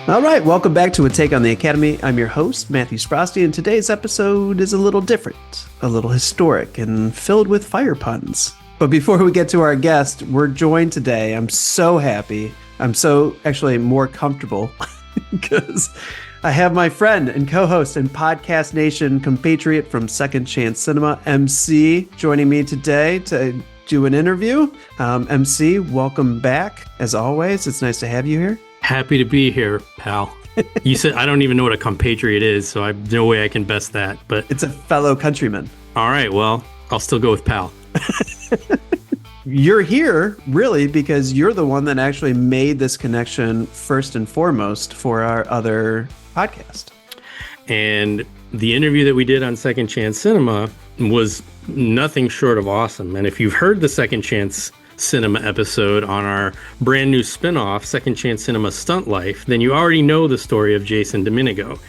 All right, welcome back to A Take on the Academy. I'm your host, Matthew Sprosty, and today's episode is a little different, a little historic, and filled with fire puns. But before we get to our guest, we're joined today. I'm so happy. I'm so actually more comfortable because I have my friend and co-host and Podcast Nation compatriot from Second Chance Cinema, MC, joining me today to do an interview. MC, welcome back. As always, it's nice to have you here. Happy to be here, pal. You said I don't even know what a compatriot is, so I've no way I can best that. But it's a fellow countryman. All right, well, I'll still go with pal. You're here, really, because you're the one that actually made this connection first and foremost for our other podcast. And the interview that we did on Second Chance Cinema was nothing short of awesome. And if you've heard the Second Chance Cinema episode on our brand new spinoff, Second Chance Cinema Stunt Life, then you already know the story of Jayson Duminego.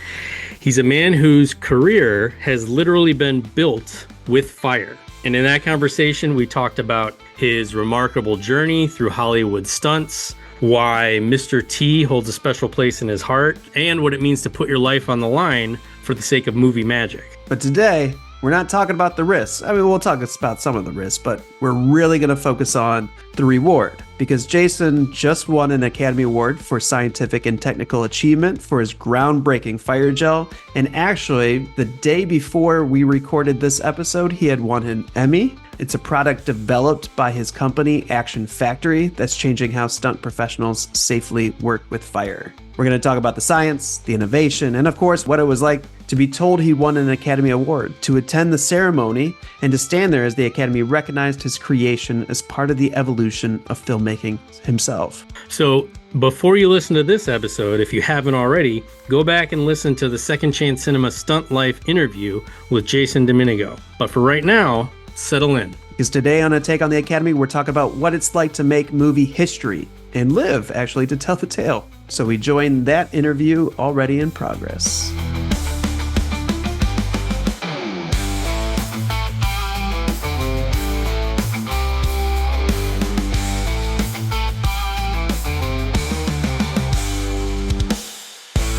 He's a man whose career has literally been built with fire. And in that conversation, we talked about his remarkable journey through Hollywood stunts, why Mr. T holds a special place in his heart, and what it means to put your life on the line for the sake of movie magic. But today, we're not talking about the risks. I mean, we'll talk about some of the risks, but we're really going to focus on the reward because Jayson just won an Academy Award for scientific and technical achievement for his groundbreaking fire gel. And actually, the day before we recorded this episode, he had won an Emmy. It's a product developed by his company, Action Factory, that's changing how stunt professionals safely work with fire. We're going to talk about the science, the innovation, and of course, what it was like to be told he won an Academy Award, to attend the ceremony, and to stand there as the Academy recognized his creation as part of the evolution of filmmaking himself. So before you listen to this episode, if you haven't already, go back and listen to the Second Chance Cinema Stunt Life interview with Jayson Duminego. But for right now, settle in. Because today on A Take on the Academy, we're talking about what it's like to make movie history and live, actually, to tell the tale. So we join that interview already in progress.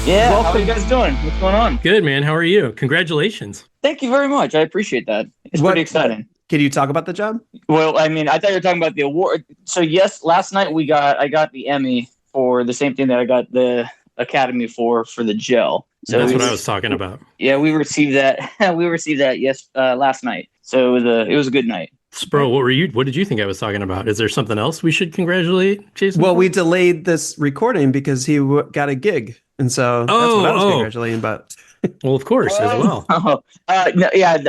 Yeah, how are you guys doing? What's going on? Good, man. How are you? Congratulations. Thank you very much. I appreciate that. It's pretty exciting. Can you talk about the job? Well, I mean, I thought you were talking about the award. So yes, last night I got the Emmy for the same thing that I got the Academy for the gel. So that's what I was talking about. Yeah, we received that. Last night. So it was a good night. Spro, what did you think I was talking about? Is there something else we should congratulate Jayson? Well, we delayed this recording because he got a gig. And so that's what I was congratulating about. Well, of course, as well. No, yeah,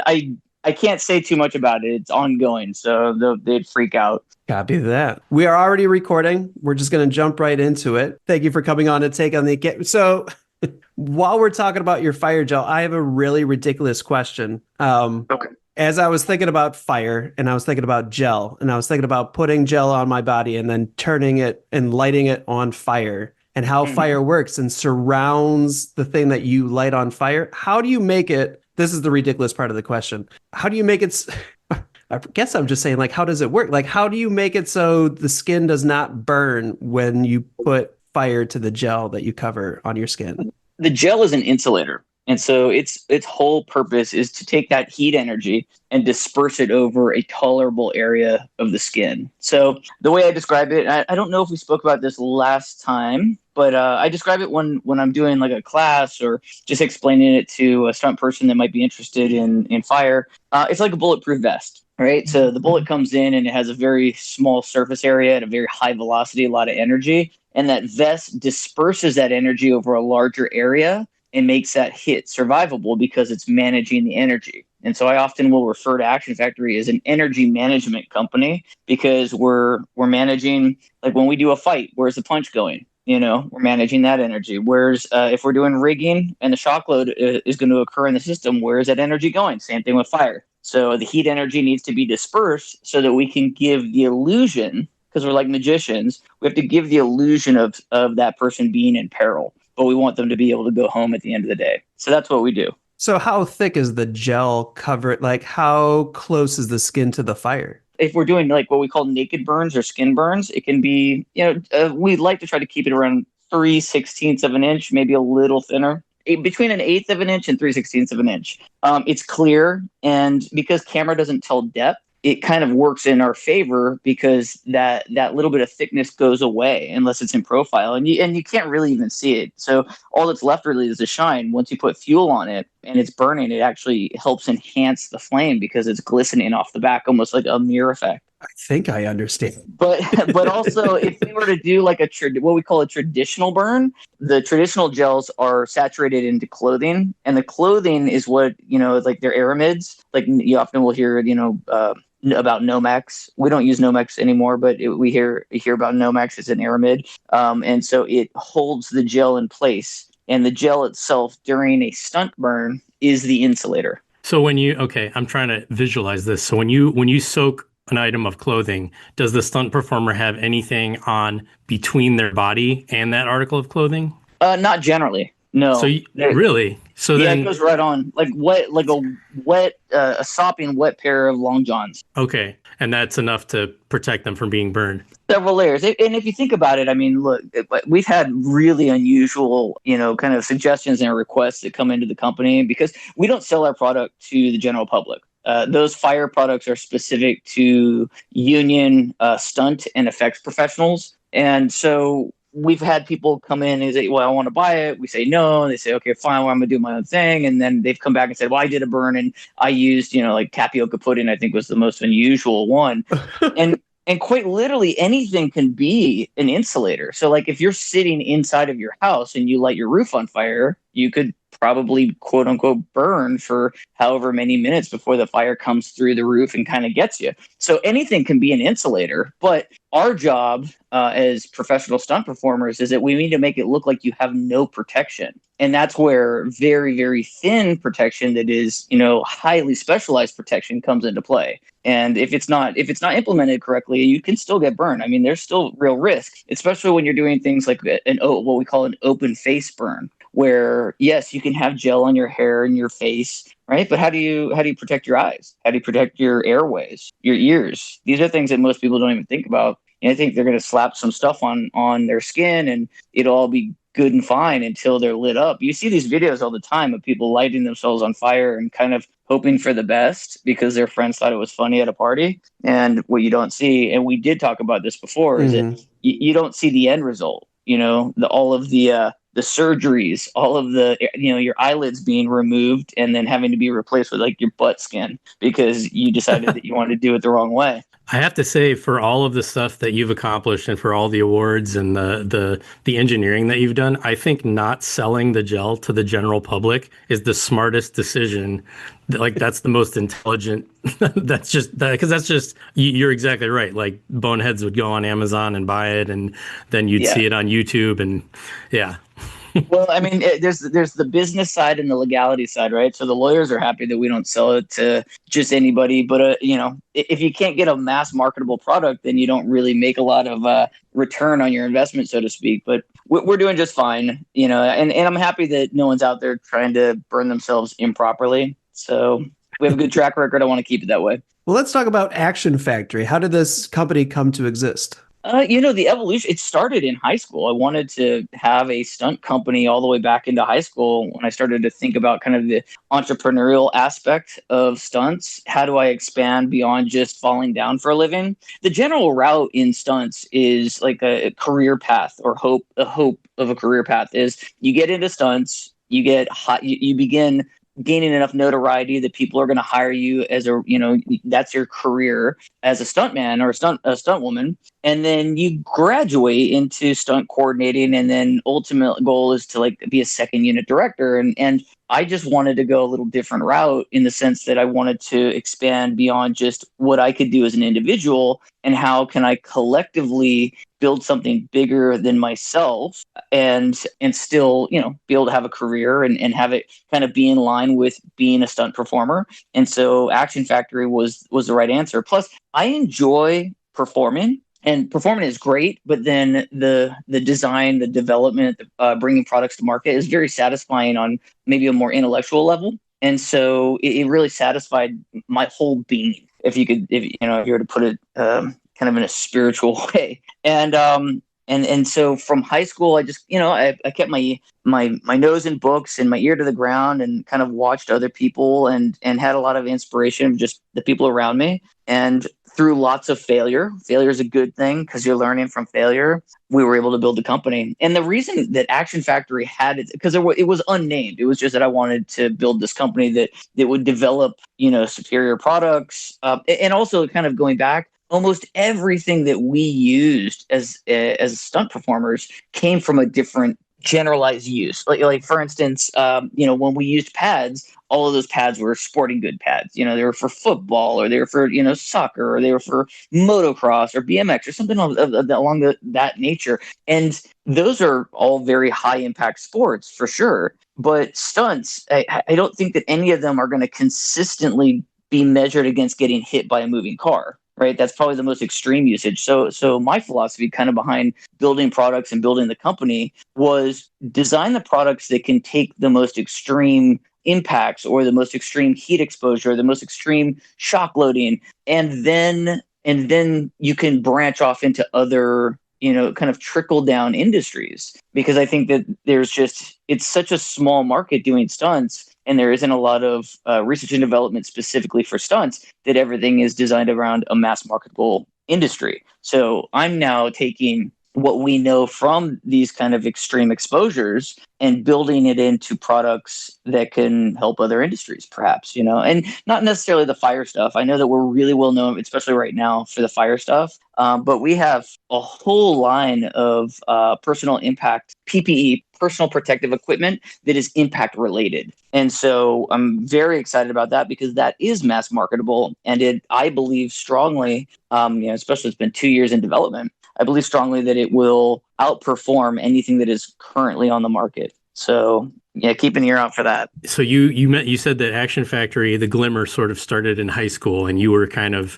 I can't say too much about it. It's ongoing, so they'd freak out. Copy that. We are already recording. We're just going to jump right into it. Thank you for coming on to Take on the Academy. So while we're talking about your fire gel, I have a really ridiculous question. Okay. As I was thinking about fire and I was thinking about gel and I was thinking about putting gel on my body and then turning it and lighting it on fire and how fire works and surrounds the thing that you light on fire. How do you make it? This is the ridiculous part of the question. How do you make it? I guess I'm just saying, like, how does it work? Like, how do you make it so the skin does not burn when you put fire to the gel that you cover on your skin? The gel is an insulator. And so its whole purpose is to take that heat energy and disperse it over a tolerable area of the skin. So the way I describe it, I don't know if we spoke about this last time, but I describe it when I'm doing like a class or just explaining it to a stunt person that might be interested in fire. It's like a bulletproof vest. Right. So the bullet comes in and it has a very small surface area at a very high velocity, a lot of energy. And that vest disperses that energy over a larger area and makes that hit survivable because it's managing the energy. And so I often will refer to Action Factory as an energy management company because we're managing, like when we do a fight, where's the punch going? You know, we're managing that energy. Whereas if we're doing rigging and the shock load is going to occur in the system, where is that energy going? Same thing with fire. So the heat energy needs to be dispersed so that we can give the illusion, because we're like magicians, we have to give the illusion of that person being in peril. But we want them to be able to go home at the end of the day. So that's what we do. So how thick is the gel cover? Like how close is the skin to the fire? If we're doing like what we call naked burns or skin burns, it can be, we like to try to keep it around 3/16 of an inch, maybe a little thinner. Between an eighth of an inch and 3/16 of an inch. It's clear, and because camera doesn't tell depth, it kind of works in our favor because that little bit of thickness goes away unless it's in profile, and you can't really even see it. So all that's left really is the shine. Once you put fuel on it and it's burning, it actually helps enhance the flame because it's glistening off the back, almost like a mirror effect. I think I understand. But also, if we were to do like what we call a traditional burn, the traditional gels are saturated into clothing, and the clothing is what, like they're aramids. Like you often will hear, about Nomex. We don't use Nomex anymore, but we hear about Nomex as an aramid, and so it holds the gel in place. And the gel itself during a stunt burn is the insulator. So I'm trying to visualize this. So when you soak an item of clothing, does the stunt performer have anything on between their body and that article of clothing? Not generally. No. So really? So yeah, then it goes right on, like a sopping wet pair of long johns. Okay, and that's enough to protect them from being burned. Several layers, and if you think about it, I mean, look, we've had really unusual, kind of suggestions and requests that come into the company because we don't sell our product to the general public. Those fire products are specific to union stunt and effects professionals. And so we've had people come in and say, well, I want to buy it. We say no. And they say, okay, fine, well, I'm going to do my own thing. And then they've come back and said, well, I did a burn and I used, like tapioca pudding, I think was the most unusual one. And quite literally anything can be an insulator. So like if you're sitting inside of your house and you light your roof on fire, you could probably quote unquote burn for however many minutes before the fire comes through the roof and kind of gets you. So anything can be an insulator, but our job as professional stunt performers is that we need to make it look like you have no protection. And that's where very, very thin protection that is, highly specialized protection comes into play. And if it's not implemented correctly, you can still get burned. I mean, there's still real risk, especially when you're doing things like what we call an open face burn, where yes, you can have gel on your hair and your face, right? But how do you protect your eyes? How do you protect your airways, your ears? These are things that most people don't even think about. And I think they're going to slap some stuff on their skin and it'll all be good and fine until they're lit up. You see these videos all the time of people lighting themselves on fire and kind of hoping for the best because their friends thought it was funny at a party. And what you don't see, and we did talk about this before, is that you don't see the end result. All of the surgeries, all of the, your eyelids being removed and then having to be replaced with like your butt skin because you decided that you wanted to do it the wrong way. I have to say, for all of the stuff that you've accomplished and for all the awards and the engineering that you've done, I think not selling the gel to the general public is the smartest decision. Like that's the most intelligent. You're exactly right. Like boneheads would go on Amazon and buy it, and then you'd see it on YouTube, and yeah. Well, I mean, there's the business side and the legality side, right? So the lawyers are happy that we don't sell it to just anybody. But, if you can't get a mass marketable product, then you don't really make a lot of return on your investment, so to speak. But we're doing just fine, and I'm happy that no one's out there trying to burn themselves improperly. So we have a good track record. I want to keep it that way. Well, let's talk about Action Factory. How did this company come to exist? The evolution, it started in high school. I wanted to have a stunt company all the way back into high school when I started to think about kind of the entrepreneurial aspect of stunts. How do I expand beyond just falling down for a living? The general route in stunts is like a career path or a hope of a career path is you get into stunts, you get hot, you begin gaining enough notoriety that people are going to hire you as that's your career as a stuntman or a stunt woman. And then you graduate into stunt coordinating. And then ultimate goal is to like be a second unit director. And I just wanted to go a little different route in the sense that I wanted to expand beyond just what I could do as an individual and how can I collectively build something bigger than myself and still, be able to have a career and have it kind of be in line with being a stunt performer. And so Action Factory was the right answer. Plus, I enjoy performing. And performing is great, but then the design, the development, bringing products to market is very satisfying on maybe a more intellectual level. And so it really satisfied my whole being, if you were to put it kind of in a spiritual way. And And so from high school, I just, I kept my nose in books and my ear to the ground and kind of watched other people and had a lot of inspiration of just the people around me. And through lots of failure is a good thing because you're learning from failure. We were able to build the company. And the reason that Action Factory had it, because it was unnamed. It was just that I wanted to build this company that would develop, superior products. And also kind of going back, almost everything that we used as stunt performers came from a different generalized use. Like for instance, when we used pads, all of those pads were sporting good pads. They were for football, or they were for soccer, or they were for motocross or BMX or something along that nature. And those are all very high impact sports for sure. But stunts, I don't think that any of them are going to consistently be measured against getting hit by a moving car. Right. That's probably the most extreme usage. So my philosophy kind of behind building products and building the company was design the products that can take the most extreme impacts or the most extreme heat exposure, or the most extreme shock loading. And then you can branch off into other, kind of trickle down industries, because I think that it's such a small market doing stunts. And there isn't a lot of research and development specifically for stunts, that everything is designed around a mass marketable industry. So I'm now taking what we know from these kind of extreme exposures and building it into products that can help other industries, perhaps, and not necessarily the fire stuff. I know that we're really well known, especially right now, for the fire stuff. But we have a whole line of personal impact PPE, personal protective equipment, that is impact related. And so I'm very excited about that, because that is mass marketable. And I believe strongly, especially it's been 2 years in development, I believe strongly that it will outperform anything that is currently on the market. So yeah, keep an ear out for that. So you said that Action Factory, the glimmer, sort of started in high school, and you were kind of,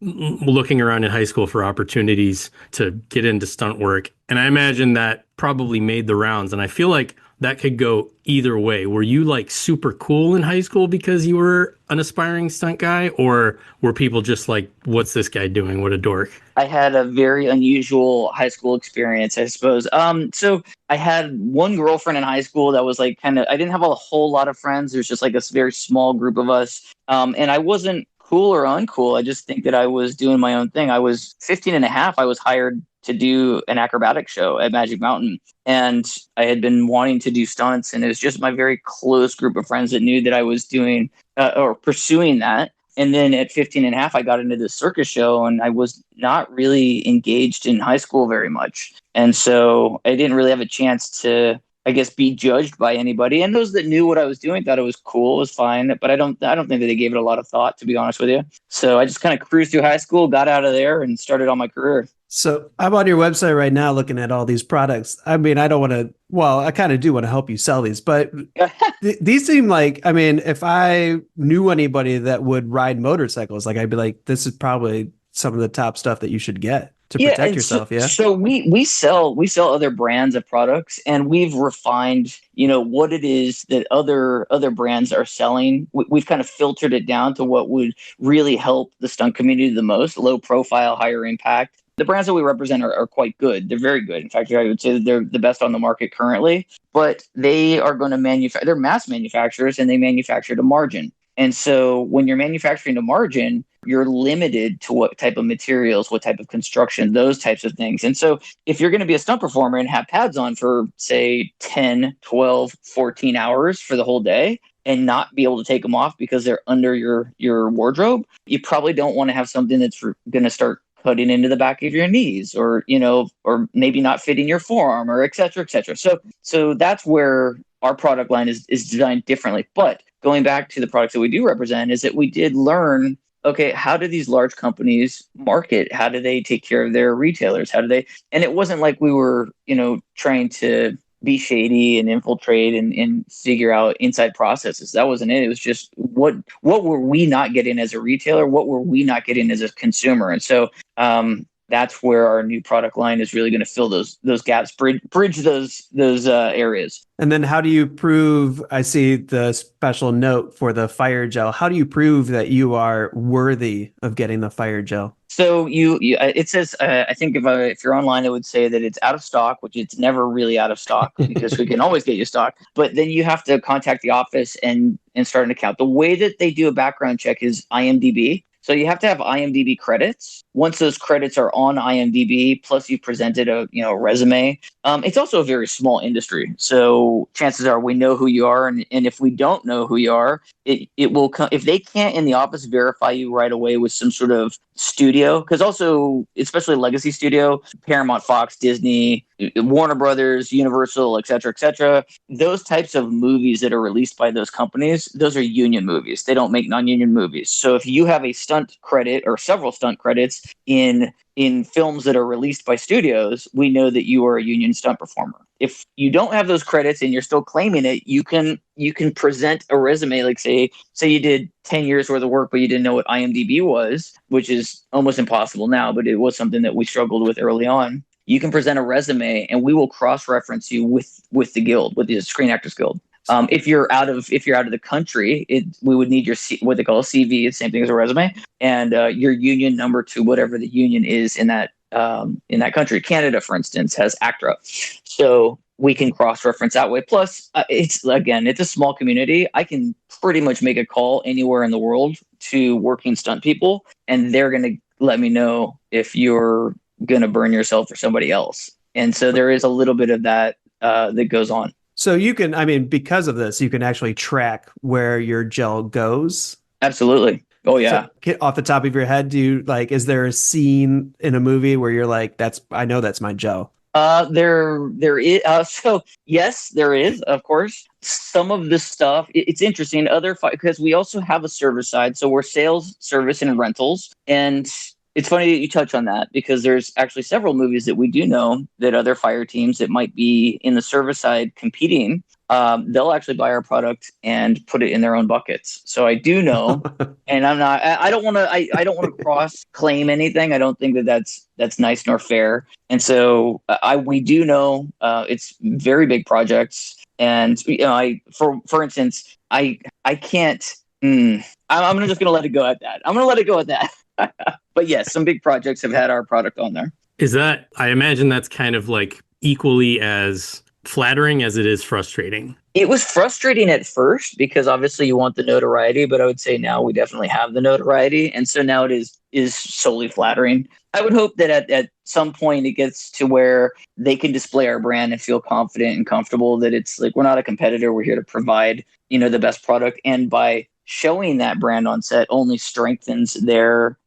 looking around in high school for opportunities to get into stunt work. And I imagine that probably made the rounds. And I feel like that could go either way. Were you like super cool in high school because you were an aspiring stunt guy, or were people just like, what's this guy doing? What a dork. I had a very unusual high school experience, I suppose. So I had one girlfriend in high school that was like I didn't have a whole lot of friends. There's just like a very small group of us. And I wasn't cool or uncool. I just think that I was doing my own thing. I was 15 and a half. I was hired to do an acrobatic show at Magic Mountain. And I had been wanting to do stunts. And it was just my very close group of friends that knew that I was doing or pursuing that. And then at 15 and a half, I got into this circus show, and I was not really engaged in high school very much. And so I didn't really have a chance to, I guess, be judged by anybody. And those that knew what I was doing thought it was cool, it was fine. But I don't think that they gave it a lot of thought, to be honest with you. So I just kind of cruised through high school, got out of there, and started on my career. So I'm on your website right now looking at all these products. I mean, I don't want to, well, I kind of do want to help you sell these, but these seem like, I mean, if I knew anybody that would ride motorcycles, like I'd be like, this is probably some of the top stuff that you should get to protect yourself. So we sell other brands of products, and we've refined, what it is that other brands are selling. We've kind of filtered it down to what would really help the stunt community the most: low profile, higher impact. The brands that we represent are quite good. They're very good. In fact, I would say that they're the best on the market currently, but they are going to they're mass manufacturers, and they manufacture to margin. And so when you're manufacturing to margin, you're limited to what type of materials, what type of construction, those types of things. And so if you're going to be a stunt performer and have pads on for, say, 10, 12, 14 hours for the whole day, and not be able to take them off because they're under your wardrobe, you probably don't want to have something that's going to start cutting into the back of your knees, or maybe not fitting your forearm, or et cetera, et cetera. So that's where our product line is designed differently. But going back to the products that we do represent, is that we did learn, okay, how do these large companies market? How do they take care of their retailers? And it wasn't like we were, trying to be shady and infiltrate and figure out inside processes. That wasn't it. It was just what were we not getting as a retailer? What were we not getting as a consumer? And so that's where our new product line is really going to fill those gaps, bridge those areas. And then how do you prove, I see the special note for the fire gel. How do you prove that you are worthy of getting the fire gel? So it says, I think if you're online, it would say that it's out of stock, which it's never really out of stock because we can always get you stock. But then you have to contact the office and start an account. The way that they do a background check is IMDb. So you have to have IMDb credits. Once those credits are on IMDb, plus you presented a resume. It's also a very small industry, so chances are we know who you are, and if we don't know who you are, it will come. If they can't in the office verify you right away with some sort of studio, because also especially legacy studio, Paramount, Fox, Disney, Warner Brothers, Universal, et cetera, those types of movies that are released by those companies, those are union movies. They don't make non-union movies. So if you have a stunt credit or several stunt credits in films that are released by studios, we know that you are a union stunt performer. If you don't have those credits and you're still claiming it, you can present a resume, like say you did 10 years worth of work, but you didn't know what IMDb was, which is almost impossible now, but it was something that we struggled with early on. You can present a resume and we will cross-reference you with the guild, with the Screen Actors Guild. If you're out of the country, we would need your what they call a CV, the same thing as a resume, and your union number to whatever the union is in that country. Canada, for instance, has ACTRA, so we can cross-reference that way. Plus, it's a small community. I can pretty much make a call anywhere in the world to working stunt people, and they're going to let me know if you're going to burn yourself for somebody else. And so there is a little bit of that that goes on. So you can, because of this, you can actually track where your gel goes. Absolutely. Oh yeah. So, off the top of your head, is there a scene in a movie where you're like, I know that's my gel? There is. So yes, there is, of course. Some of this stuff, it's interesting. Because we also have a service side. So we're sales, service, and rentals. And it's funny that you touch on that because there's actually several movies that we do know that other fire teams that might be in the service side competing, they'll actually buy our product and put it in their own buckets. So I do know, and I don't want to cross claim anything. I don't think that's nice nor fair. And so we do know it's very big projects. And for instance, I can't. I'm just going to let it go at that. But yes, some big projects have had our product on there. I imagine that's kind of like equally as flattering as it is frustrating. It was frustrating at first because obviously you want the notoriety, but I would say now we definitely have the notoriety. And so now it is solely flattering. I would hope that at some point it gets to where they can display our brand and feel confident and comfortable that it's like, we're not a competitor. We're here to provide, the best product. And by showing that brand on set only strengthens their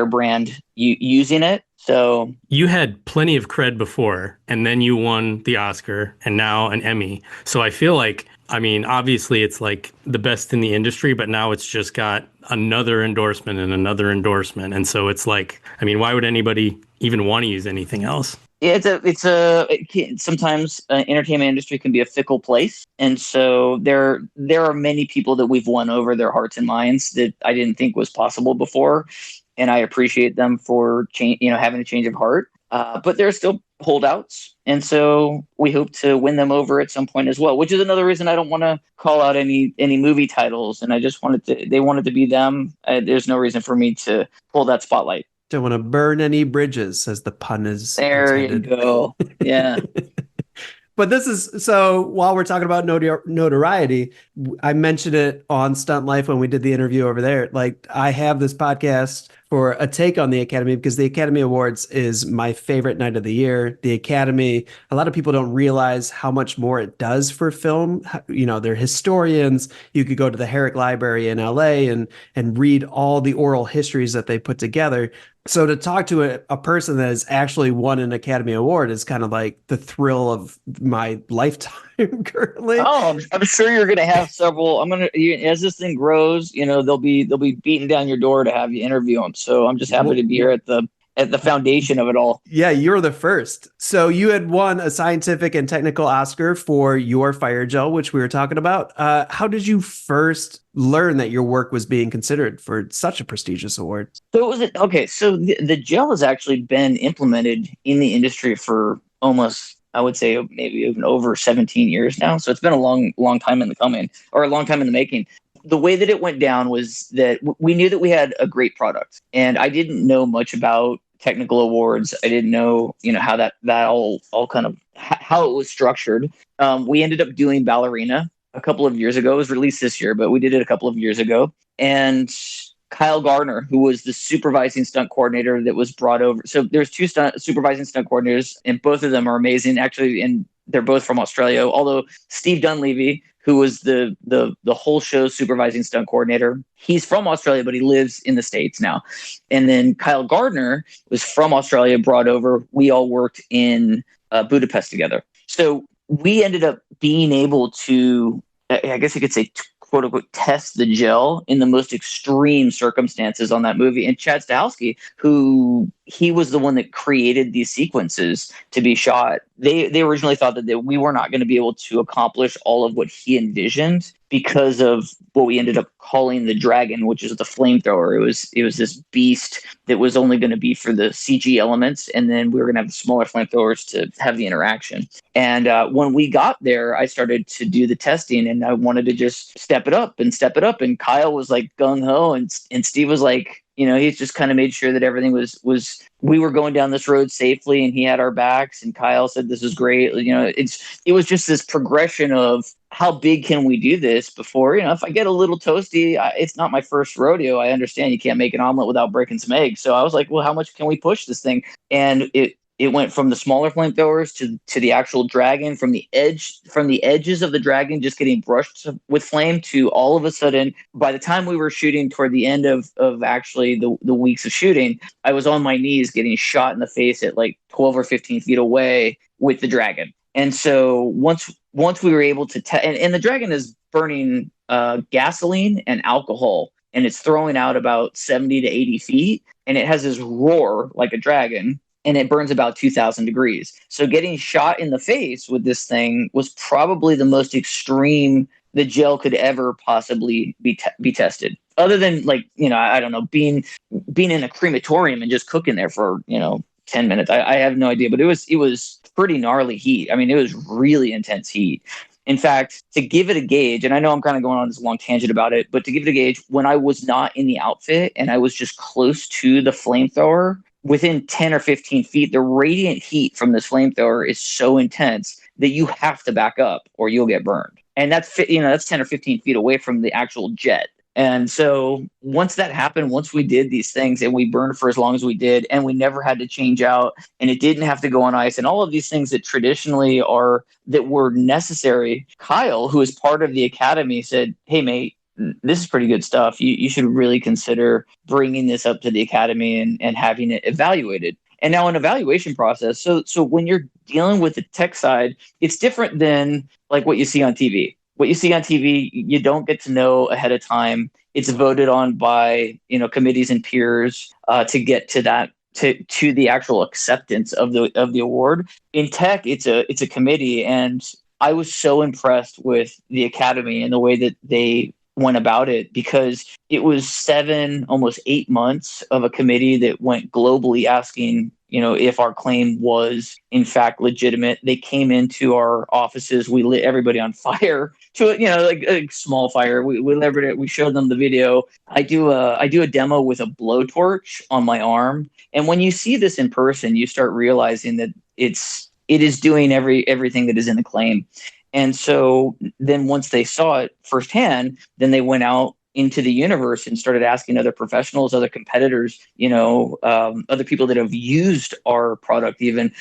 brand using it. So you had plenty of cred before, and then you won the Oscar and now an Emmy. So I feel like, obviously it's like the best in the industry, but now it's just got another endorsement and another endorsement. And so it's like, why would anybody even want to use anything else? Yeah, sometimes entertainment industry can be a fickle place. And so there are many people that we've won over their hearts and minds that I didn't think was possible before. And I appreciate them for having a change of heart. But there are still holdouts. And so we hope to win them over at some point as well, which is another reason I don't want to call out any movie titles. And I just they wanted to be them. There's no reason for me to pull that spotlight. Don't want to burn any bridges, as the pun is there intended. You go. Yeah. But so while we're talking about notoriety, I mentioned it on Stunt Life when we did the interview over there. Like, I have this podcast for a take on the Academy because the Academy Awards is my favorite night of the year. The Academy, a lot of people don't realize how much more it does for film. They're historians. You could go to the Herrick Library in LA and read all the oral histories that they put together. So to talk to a person that has actually won an Academy Award is kind of like the thrill of my lifetime currently. Oh, I'm sure you're going to have several. As this thing grows, they'll be beating down your door to have you interview them. So I'm just happy to be here at the at the foundation of it all. Yeah, you're the first. So you had won a scientific and technical Oscar for your fire gel, which we were talking about. How did you first learn that your work was being considered for such a prestigious award? So it was okay. So the gel has actually been implemented in the industry for almost, I would say, maybe even over 17 years now. So it's been a long time in the coming, or a long time in the making. The way that it went down was that we knew that we had a great product, and I didn't know much about technical awards. I didn't know, how that all kind of how it was structured. We ended up doing Ballerina a couple of years ago. It was released this year, but we did it a couple of years ago. And Kyle Gardner, who was the supervising stunt coordinator that was brought over. So there's two supervising stunt coordinators, and both of them are amazing, actually, and they're both from Australia. Although Steve Dunleavy, who was the whole show supervising stunt coordinator, he's from Australia, but he lives in the States now. And then Kyle Gardner was from Australia, brought over. We all worked in Budapest together. So we ended up being able to, I guess you could say, quote unquote, test the gel in the most extreme circumstances on that movie. And Chad Stahelski, he was the one that created these sequences to be shot. They originally thought that we were not going to be able to accomplish all of what he envisioned because of what we ended up calling the dragon, which is the flamethrower. It was this beast that was only going to be for the CG elements, and then we were going to have the smaller flamethrowers to have the interaction. And when we got there, I started to do the testing, and I wanted to just step it up. And Kyle was like gung ho, and Steve was like, he's just kind of made sure that everything was we were going down this road safely, and he had our backs, and Kyle said, this is great. It was just this progression of how big can we do this before, if I get a little toasty, it's not my first rodeo. I understand you can't make an omelet without breaking some eggs. So I was like, well, how much can we push this thing? And it went from the smaller flamethrowers to the actual dragon, from the edges of the dragon just getting brushed with flame, to all of a sudden, by the time we were shooting toward the end of actually the weeks of shooting, I was on my knees getting shot in the face at like 12 or 15 feet away with the dragon. And so once we were able to and the dragon is burning gasoline and alcohol, and it's throwing out about 70 to 80 feet, and it has this roar like a dragon, and it burns about 2,000 degrees. So getting shot in the face with this thing was probably the most extreme the gel could ever possibly be tested. Other than I don't know, being in a crematorium and just cooking there for 10 minutes. I have no idea, but it was pretty gnarly heat. I mean, it was really intense heat. In fact, to give it a gauge, and I know I'm kind of going on this long tangent about it, but to give it a gauge, when I was not in the outfit and I was just close to the flamethrower, within 10 or 15 feet, the radiant heat from this flamethrower is so intense that you have to back up or you'll get burned. And that's 10 or 15 feet away from the actual jet. And so once that happened, once we did these things and we burned for as long as we did, and we never had to change out, and it didn't have to go on ice, and all of these things that traditionally that were necessary, Kyle, who is part of the Academy, said, hey, mate, this is pretty good stuff. You should really consider bringing this up to the Academy and having it evaluated. And now an evaluation process. So when you're dealing with the tech side, it's different than like what you see on TV. What you see on TV, you don't get to know ahead of time. It's voted on by committees and peers to get to that to the actual acceptance of the award. In tech, it's a committee, and I was so impressed with the Academy and the way that they went about it, because it was 7, almost 8 months of a committee that went globally asking, if our claim was in fact legitimate. They came into our offices. We lit everybody on fire to like a small fire. We lit it. We showed them the video. I do a demo with a blowtorch on my arm. And when you see this in person, you start realizing that it is doing everything that is in the claim. And so then once they saw it firsthand, then they went out into the universe and started asking other professionals, other competitors, other people that have used our product, even,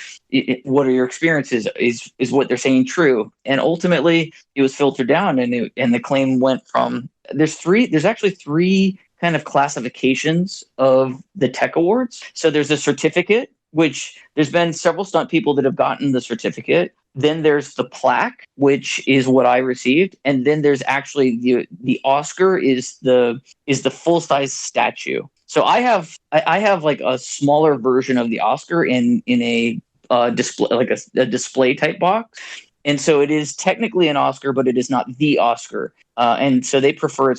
what are your experiences? Is what they're saying true? And ultimately it was filtered down, and the claim went from, there's actually 3 kind of classifications of the tech awards. So there's a certificate, which there's been several stunt people that have gotten the certificate. Then there's the plaque, which is what I received. And then there's actually the Oscar is the full-size statue. So I have like a smaller version of the Oscar in a display, like a display type box. And so it is technically an Oscar, but it is not the Oscar. And so they prefer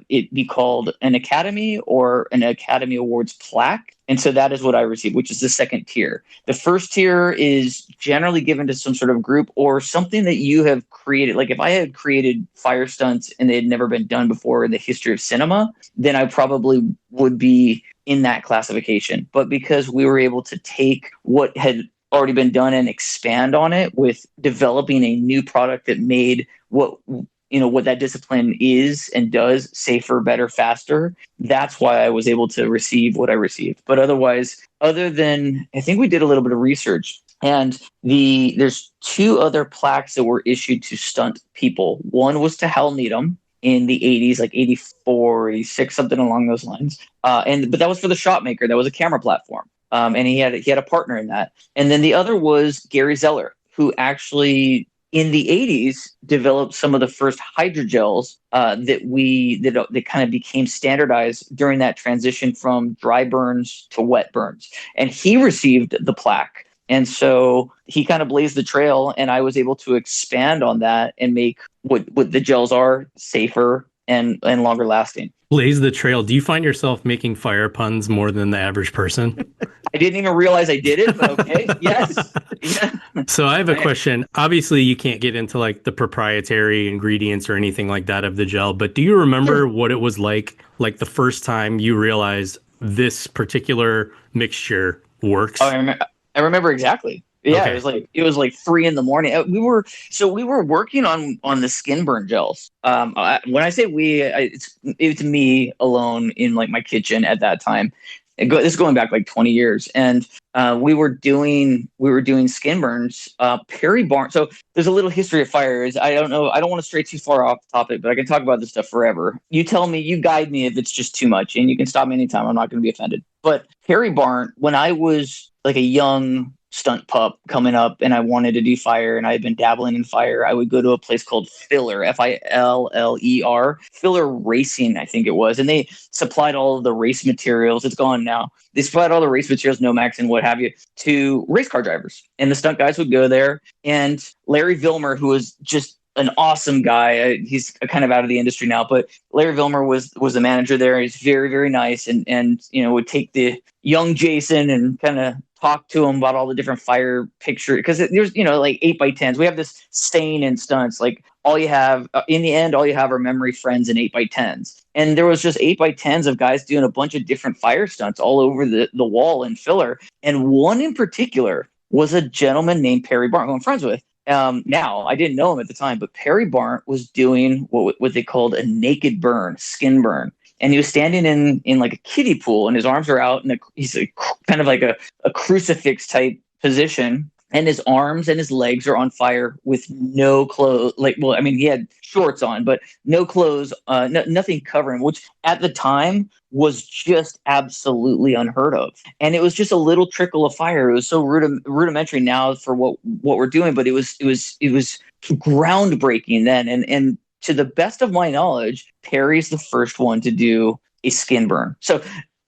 it be called an Academy or an Academy Awards plaque. And so that is what I received, which is the second tier. The first tier is generally given to some sort of group or something that you have created. Like if I had created fire stunts and they had never been done before in the history of cinema, then I probably would be in that classification. But because we were able to take what had already been done and expand on it with developing a new product that made what that discipline is and does safer, better, faster. That's why I was able to receive what I received. But otherwise, other than I think we did a little bit of research, and there's two other plaques that were issued to stunt people. One was to Hal Needham in the 80s, like 84, 86, something along those lines. But that was for the Shotmaker. That was a camera platform. And he had a partner in that. And then the other was Gary Zeller, who actually in the 80s developed some of the first hydrogels that kind of became standardized during that transition from dry burns to wet burns. And he received the plaque. And so he kind of blazed the trail, and I was able to expand on that and make what the gels are safer and longer lasting. Blaze the trail. Do you find yourself making fire puns more than the average person? I didn't even realize I did it, but okay. Yes. Yeah. So I have a question. Obviously, you can't get into like the proprietary ingredients or anything like that of the gel, but do you remember what it was like the first time you realized this particular mixture works? Oh, I remember exactly. Yeah, Okay. It was like 3 a.m. We were working on the skin burn gels. When I say it's me alone in like my kitchen at that time. This is going back like 20 years, and we were doing skin burns. Perry Barnes. So there's a little history of fires. I don't know. I don't want to stray too far off the topic, but I can talk about this stuff forever. You tell me, you guide me if it's just too much, and you can stop me anytime. I'm not going to be offended. But Perry Barnes, when I was like a young stunt pup coming up and I wanted to do fire and I had been dabbling in fire, I would go to a place called Filler, Filler, Filler Racing, I think it was. And they supplied all of the race materials. It's gone now. They supplied all the race materials, Nomax and what have you, to race car drivers. And the stunt guys would go there. And Larry Vilmer, who was just an awesome guy. He's kind of out of the industry now, but Larry Vilmer was the manager there. He's very, very nice, and would take the young Jayson and kind of talk to him about all the different fire picture, because there's like 8x10s. We have this saying in stunts, like all you have in the end, all you have are memory friends and 8x10s. And there was just 8x10s of guys doing a bunch of different fire stunts all over the wall in Filler, and one in particular was a gentleman named Perry Barnes, who I'm friends with. Now, I didn't know him at the time, but Perry Barnes was doing what they called a naked burn, skin burn. And he was standing in like a kiddie pool, and his arms are out, and he's kind of like a crucifix type position. And his arms and his legs are on fire with no clothes. He had shorts on, but no clothes, nothing covering, which at the time was just absolutely unheard of. And it was just a little trickle of fire. It was so rudimentary now for what we're doing, but it was groundbreaking then. And to the best of my knowledge, Perry's the first one to do a skin burn. So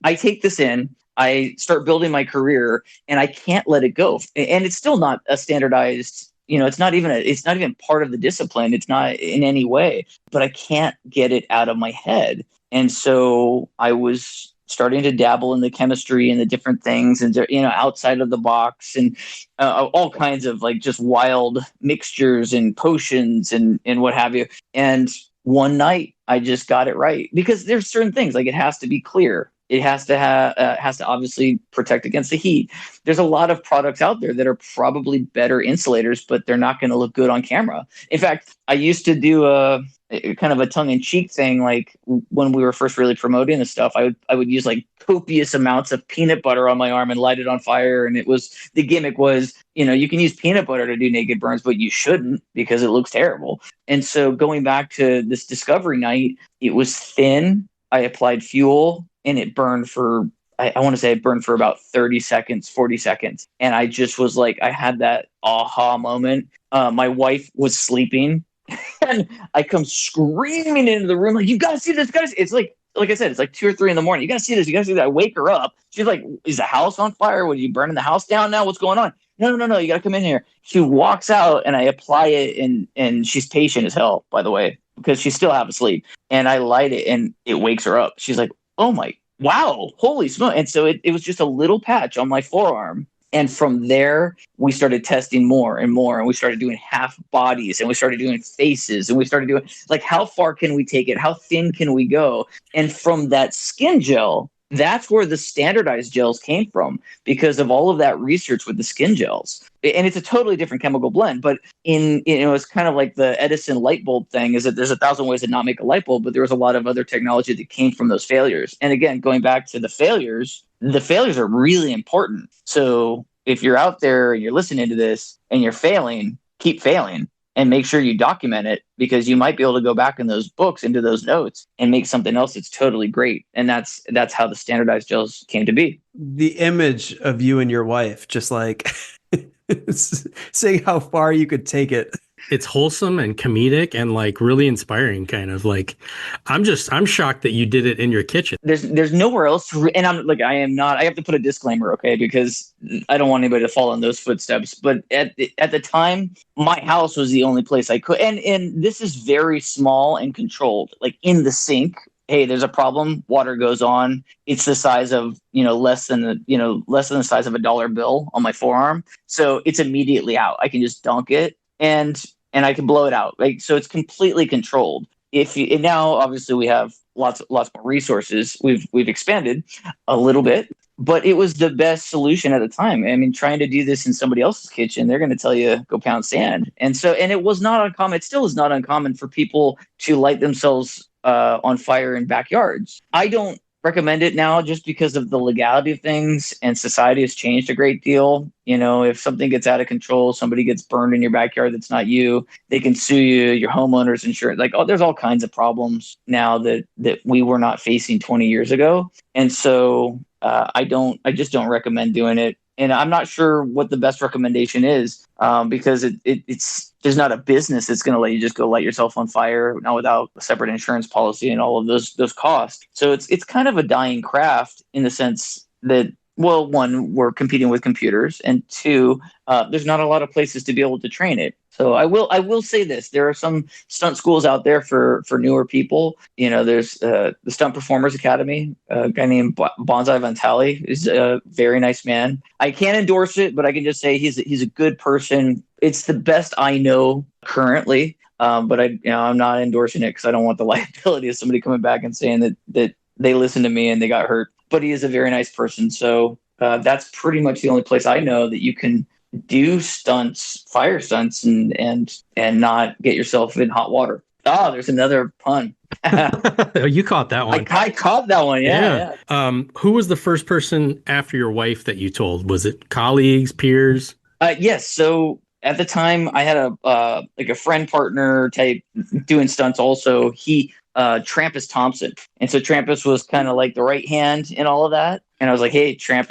I take this in. I start building my career, and I can't let it go. And it's still not a standardized, it's not even part of the discipline. It's not in any way, but I can't get it out of my head. And so I was starting to dabble in the chemistry and the different things, and outside of the box, and all kinds of like just wild mixtures and potions and what have you. And one night I just got it right, because there's certain things, like it has to be clear. It has to obviously protect against the heat. There's a lot of products out there that are probably better insulators, but they're not going to look good on camera. In fact, I used to do a kind of a tongue-in-cheek thing, like when we were first really promoting this stuff. I would use like copious amounts of peanut butter on my arm and light it on fire. And the gimmick was, you can use peanut butter to do naked burns, but you shouldn't, because it looks terrible. And so going back to this discovery night, it was thin. I applied fuel, and it burned for, I want to say it burned for about 30 seconds, 40 seconds. And I just was like, I had that aha moment. My wife was sleeping, and I come screaming into the room, like, you got to see this, guys. It's like like I said, it's like 2 or 3 in the morning. You got to see this. You got to see that. I wake her up. She's like, is the house on fire? What, are you burning the house down now? What's going on? No. You got to come in here. She walks out and I apply it, and she's patient as hell, by the way, because she's still half asleep. And I light it and it wakes her up. She's like, oh my, wow, holy smoke. And so it was just a little patch on my forearm. And from there, we started testing more and more. And we started doing half bodies, and we started doing faces, and we started doing like, how far can we take it? How thin can we go? And from that skin gel, that's where the standardized gels came from, because of all of that research with the skin gels. And it's a totally different chemical blend, but it's kind of like the Edison light bulb thing, is that there's 1,000 ways to not make a light bulb, but there was a lot of other technology that came from those failures. And again, going back to the failures are really important. So if you're out there and you're listening to this and you're failing, keep failing. And make sure you document it, because you might be able to go back in those books, into those notes, and make something else that's totally great. And that's how the standardized gels came to be. The image of you and your wife just like saying how far you could take it. It's wholesome and comedic and like really inspiring, kind of like, I'm shocked that you did it in your kitchen. There's nowhere else and I'm like, I have to put a disclaimer, okay, because I don't want anybody to follow in those footsteps. But at the time, my house was the only place I could, and this is very small and controlled, like in the sink. Hey, there's a problem. Water goes on. It's the size of, less than the size of a dollar bill on my forearm. So it's immediately out. I can just dunk it. And I can blow it out. Like, so it's completely controlled. And now obviously we have lots more resources. We've expanded a little bit, but it was the best solution at the time. I mean, trying to do this in somebody else's kitchen, they're going to tell you go pound sand. And it was not uncommon. It still is not uncommon for people to light themselves on fire in backyards. I don't recommend it now, just because of the legality of things, and society has changed a great deal. If something gets out of control, somebody gets burned in your backyard that's not you, they can sue you, your homeowner's insurance. Like, there's all kinds of problems now that we were not facing 20 years ago. And so I just don't recommend doing it. And I'm not sure what the best recommendation is, because there's not a business that's going to let you just go light yourself on fire now without a separate insurance policy and all of those costs. So it's kind of a dying craft, in the sense that, well, one, we're competing with computers, and two, there's not a lot of places to be able to train it. So I will say this: there are some stunt schools out there for newer people. There's the Stunt Performers Academy. A guy named Bonsai Vantali is a very nice man. I can't endorse it, but I can just say he's a good person. It's the best I know currently, but I'm not endorsing it, because I don't want the liability of somebody coming back and saying that they listened to me and they got hurt. But he is a very nice person. So that's pretty much the only place I know that you can do stunts, fire stunts, and not get yourself in hot water. Oh, there's another pun. You caught that one. I caught that one. Yeah. Who was the first person after your wife that you told? Was it colleagues, peers? Yes. So at the time, I had a friend partner type doing stunts. Also, he Trampus Thompson, and so Trampus was kind of like the right hand in all of that. And I was like, hey, Tramp,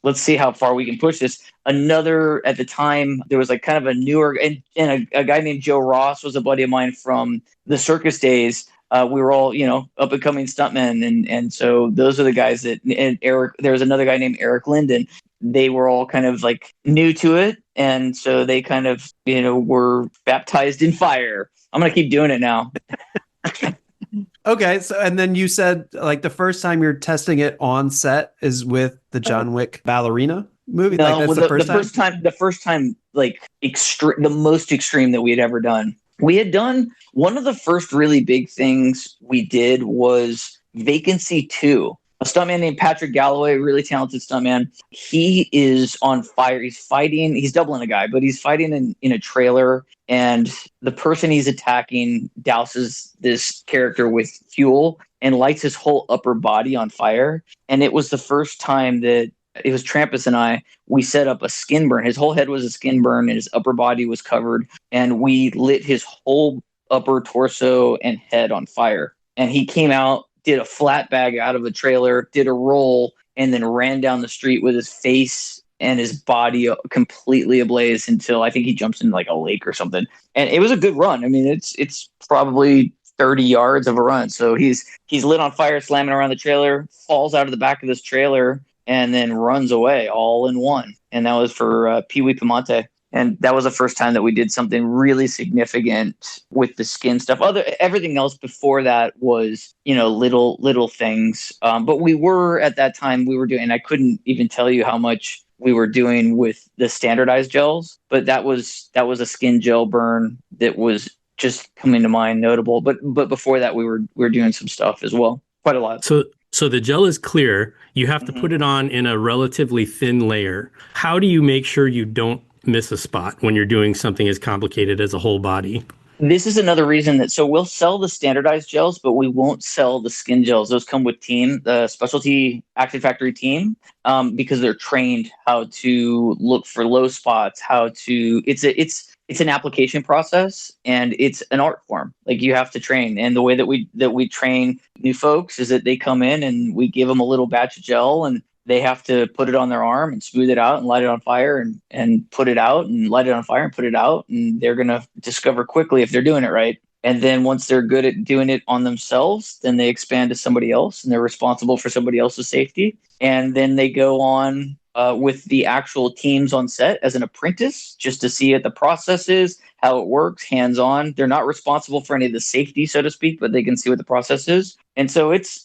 let's see how far we can push this. Another, at the time, there was like kind of a newer, and a guy named Joe Ross was a buddy of mine from the circus days. We were all, up and coming stuntmen. And so those are the guys and Eric, there was another guy named Eric Linden. They were all kind of like new to it. And so they kind of, were baptized in fire. I'm going to keep doing it now. Okay, so and then you said like the first time you're testing it on set is with the John Wick ballerina movie. No, like that's the first time, like the most extreme that we had ever done. We had done one of the first really big things we did was Vacancy 2. A stuntman named Patrick Galloway, really talented stuntman. He is on fire. He's fighting. He's doubling a guy, but he's fighting in a trailer. And the person he's attacking douses this character with fuel and lights his whole upper body on fire. And it was the first time that it was Trampus and I, we set up a skin burn. His whole head was a skin burn and his upper body was covered. And we lit his whole upper torso and head on fire. And he came out, did a flat bag out of a trailer, did a roll, and then ran down the street with his face and his body completely ablaze until I think he jumps in like a lake or something. And it was a good run. I mean, it's probably 30 yards of a run. So he's lit on fire, slamming around the trailer, falls out of the back of this trailer, and then runs away all in one. And that was for Pee Wee Piemonte. And that was the first time that we did something really significant with the skin stuff. Everything else before that was, little things. But we were at that time and I couldn't even tell you how much we were doing with the standardized gels. But that was a skin gel burn that was just coming to mind, notable. But before that, we were doing some stuff as well, quite a lot. So the gel is clear. You have to put it on in a relatively thin layer. How do you make sure you don't miss a spot when you're doing something as complicated as a whole body? This is another reason so we'll sell the standardized gels, but we won't sell the skin gels. Those come with the specialty Active Factory team, because they're trained how to look for low spots, it's an application process, and it's an art form. Like, you have to train. And the way that we train new folks is that they come in and we give them a little batch of gel, and they have to put it on their arm and smooth it out and light it on fire and put it out and light it on fire and put it out. And they're going to discover quickly if they're doing it right. And then once they're good at doing it on themselves, then they expand to somebody else and they're responsible for somebody else's safety. And then they go on with the actual teams on set as an apprentice, just to see the processes, how it works, hands-on. They're not responsible for any of the safety, so to speak, but they can see what the process is. And so it's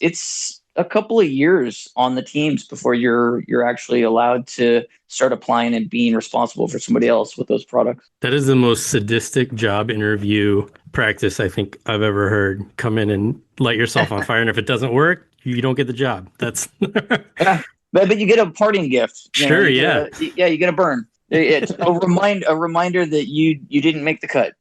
a couple of years on the teams before you're actually allowed to start applying and being responsible for somebody else with those products. That is the most sadistic job interview practice I think I've ever heard. Come in and light yourself on fire, and if it doesn't work, you don't get the job. That's but you get a parting gift. Sure, you get a burn. It's a reminder that you didn't make the cut.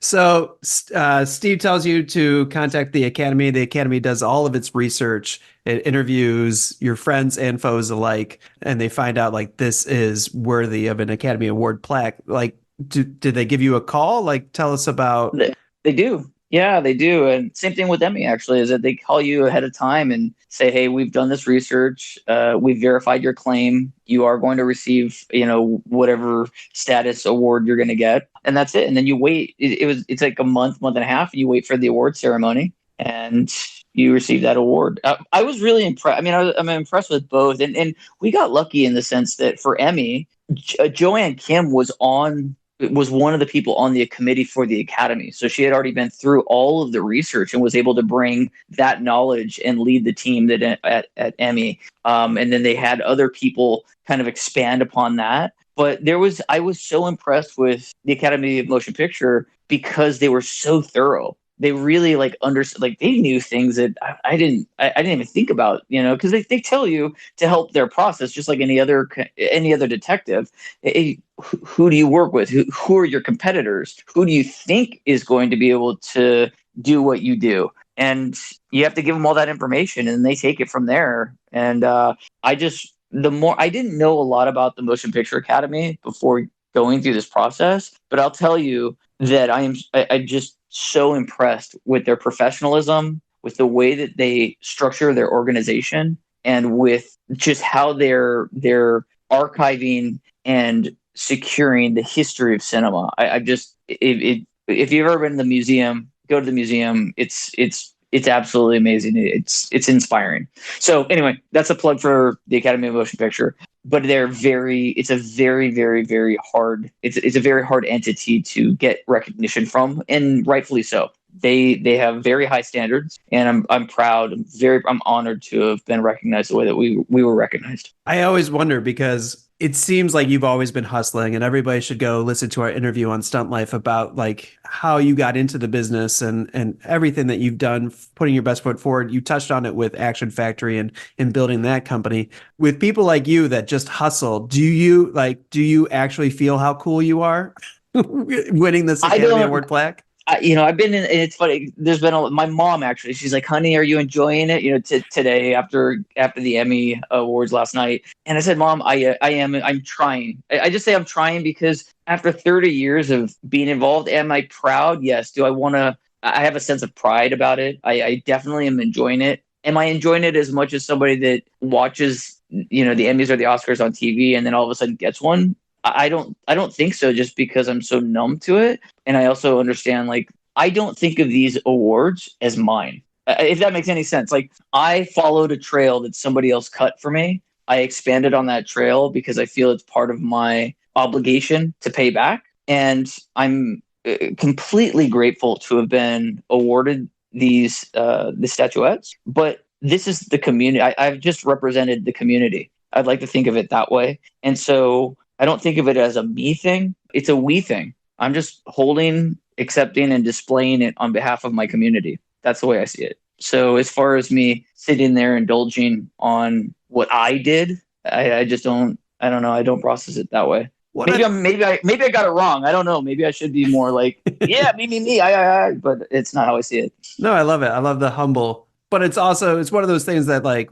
So Steve tells you to contact the Academy. The Academy does all of its research. It interviews your friends and foes alike, and they find out like this is worthy of an Academy Award plaque. Like, did they give you a call? Like, tell us about. They do. Yeah, they do. And same thing with Emmy, actually, is that they call you ahead of time and say, hey, we've done this research. We've verified your claim. You are going to receive, whatever status award you're going to get. And that's it. And then you wait. It's like a month and a half. And you wait for the award ceremony and you receive that award. I was really impressed. I mean, I'm impressed with both. And we got lucky in the sense that for Emmy, Joanne Kim was one of the people on the committee for the Academy. So she had already been through all of the research and was able to bring that knowledge and lead the team at Emmy. And then they had other people kind of expand upon that. But I was so impressed with the Academy of Motion Picture because they were so thorough. They really they knew things that I didn't even think about, because they tell you to help their process, just like any other detective. Hey, who do you work with? Who are your competitors? Who do you think is going to be able to do what you do? And you have to give them all that information, and they take it from there. And I didn't know a lot about the Motion Picture Academy before going through this process, but I'll tell you that I'm just so impressed with their professionalism, with the way that they structure their organization, and with just how they're archiving and securing the history of cinema. If you've ever been to the museum, go to the museum. It's absolutely amazing. It's inspiring. So anyway, that's a plug for the Academy of Motion Picture. But it's a very, very, very hard. It's a very hard entity to get recognition from, and rightfully so. They have very high standards, and I'm proud. I'm honored to have been recognized the way that we were recognized. I always wonder, because it seems like you've always been hustling, and everybody should go listen to our interview on Stunt Life about like how you got into the business and everything that you've done, putting your best foot forward. You touched on it with Action Factory and building that company. With people like you that just hustle, do you actually feel how cool you are winning this Academy Award plaque? I've been in, and it's funny. There's been my mom actually. She's like, "Honey, are you enjoying it?" Today after the Emmy Awards last night, and I said, "Mom, I am. I'm trying." I just say I'm trying because after 30 years of being involved, am I proud? Yes. Do I want to? I have a sense of pride about it. I definitely am enjoying it. Am I enjoying it as much as somebody that watches, the Emmys or the Oscars on TV and then all of a sudden gets one? I don't think so, just because I'm so numb to it. And I also understand, like, I don't think of these awards as mine. If that makes any sense. Like, I followed a trail that somebody else cut for me. I expanded on that trail because I feel it's part of my obligation to pay back. And I'm completely grateful to have been awarded the statuettes. But this is the community. I've just represented the community. I'd like to think of it that way. And so I don't think of it as a me thing. It's a we thing. I'm just holding, accepting, and displaying it on behalf of my community. That's the way I see it. So as far as me sitting there indulging on what I did, I just don't. I don't know. I don't process it that way. Maybe I got it wrong. I don't know. Maybe I should be more like, yeah, me. I. But it's not how I see it. No, I love it. I love the humble. But it's one of those things that, like,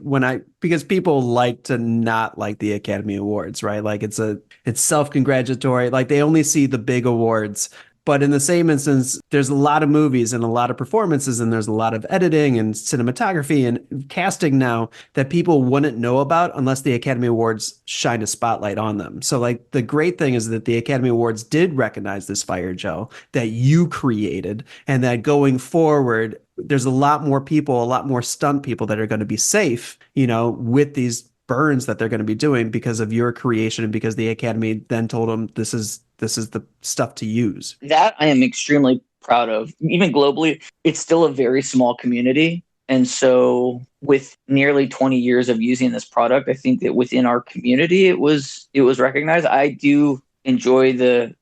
because people like to not like the Academy Awards, right? Like, it's self-congratulatory. Like, they only see the big awards. But in the same instance, there's a lot of movies and a lot of performances, and there's a lot of editing and cinematography and casting now that people wouldn't know about unless the Academy Awards shine a spotlight on them. So, like, the great thing is that the Academy Awards did recognize this fire gel that you created, and that going forward, there's a lot more people, a lot more stunt people that are going to be safe, with these burns that they're going to be doing because of your creation and because the Academy then told them this is the stuff to use. That I am extremely proud of. Even globally, it's still a very small community. And so with nearly 20 years of using this product, I think that within our community, it was recognized. I do enjoy the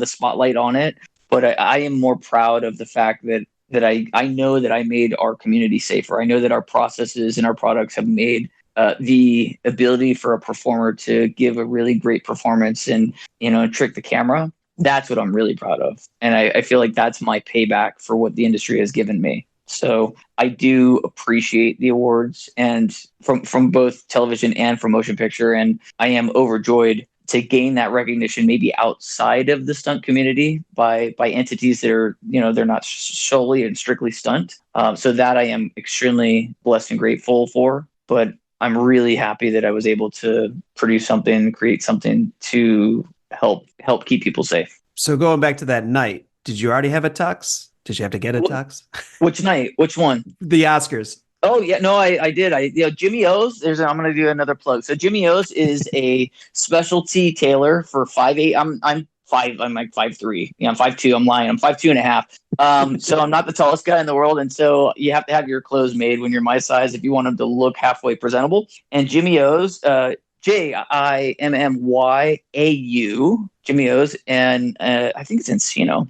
spotlight on it, but I am more proud of the fact that I know that I made our community safer. I know that our processes and our products have made the ability for a performer to give a really great performance and, trick the camera. That's what I'm really proud of. And I feel like that's my payback for what the industry has given me. So I do appreciate the awards, and from both television and from motion picture. And I am overjoyed to gain that recognition, maybe outside of the stunt community by entities that are, they're not solely and strictly stunt. So that I am extremely blessed and grateful for. But I'm really happy that I was able to produce something, create something to help keep people safe. So going back to that night, did you already have a tux? Did you have to get a tux? Which night? Which one? The Oscars. Oh yeah, no, I did. Jimmy O's. I'm going to do another plug. So Jimmy O's is a specialty tailor for 5'8". I'm like 5'3". Yeah, I'm 5'2". I'm lying. I'm 5'2.5". So I'm not the tallest guy in the world, and so you have to have your clothes made when you're my size if you want them to look halfway presentable. And Jimmy O's, JIMMYAU, Jimmy O's, and I think it's Encino.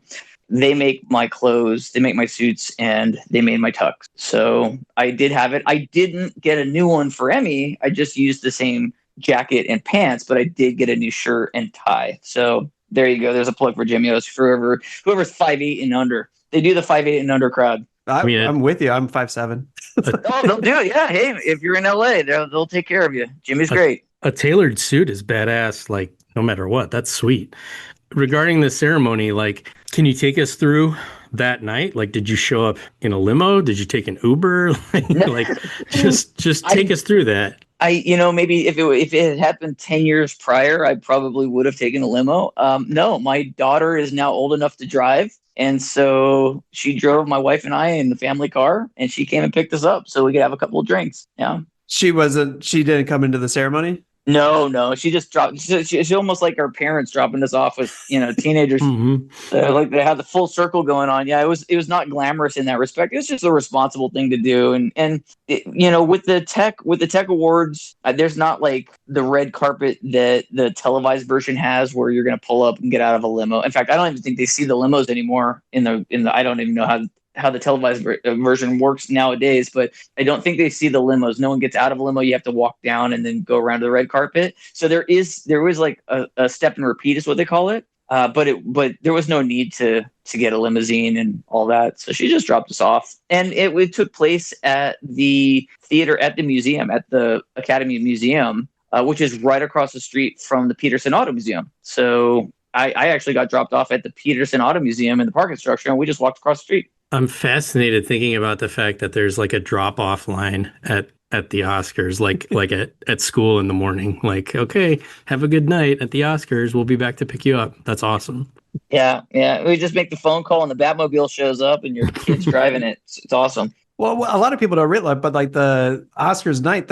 They make my clothes, they make my suits, and they made my tux. So I did have it. I didn't get a new one for Emmy. I just used the same jacket and pants, but I did get a new shirt and tie. So there you go. There's a plug for Jimmy O's for whoever's 5'8" and under. They do the 5'8" and under crowd. I'm with you. I'm 5'7". Oh, they'll do it. Yeah. Hey, if you're in LA, they'll take care of you. Jimmy's great. A tailored suit is badass, like, no matter what. That's sweet. Regarding the ceremony, like, can you take us through that night? Like, did you show up in a limo? Did you take an Uber? Just take us through that. Maybe if it had happened 10 years prior, I probably would have taken a limo. No, my daughter is now old enough to drive. And so she drove my wife and I in the family car, and she came and picked us up so we could have a couple of drinks. Yeah. She didn't come into the ceremony? No. She just dropped. She almost like our parents dropping us off with, teenagers. Mm-hmm. Like they had the full circle going on. Yeah, it was not glamorous in that respect. It was just a responsible thing to do. And with the tech awards, there's not like the red carpet that the televised version has, where you're going to pull up and get out of a limo. In fact, I don't even think they see the limos anymore in the. I don't even know how the televised version works nowadays, but I don't think they see the limos. No one gets out of a limo. You have to walk down and then go around to the red carpet. So there was like a step and repeat is what they call it. But there was no need to get a limousine and all that. So she just dropped us off, and it took place at the theater at the museum, at the Academy Museum, which is right across the street from the Peterson Auto Museum. So I actually got dropped off at the Peterson Auto Museum in the parking structure, and we just walked across the street. I'm fascinated thinking about the fact that there's like a drop-off line at at the Oscars, like at school in the morning. Like, okay, have a good night at the Oscars. We'll be back to pick you up. That's awesome. Yeah, yeah. We just make the phone call and the Batmobile shows up and your kid's driving it. It's awesome. Well, a lot of people don't realize, but like the Oscars night,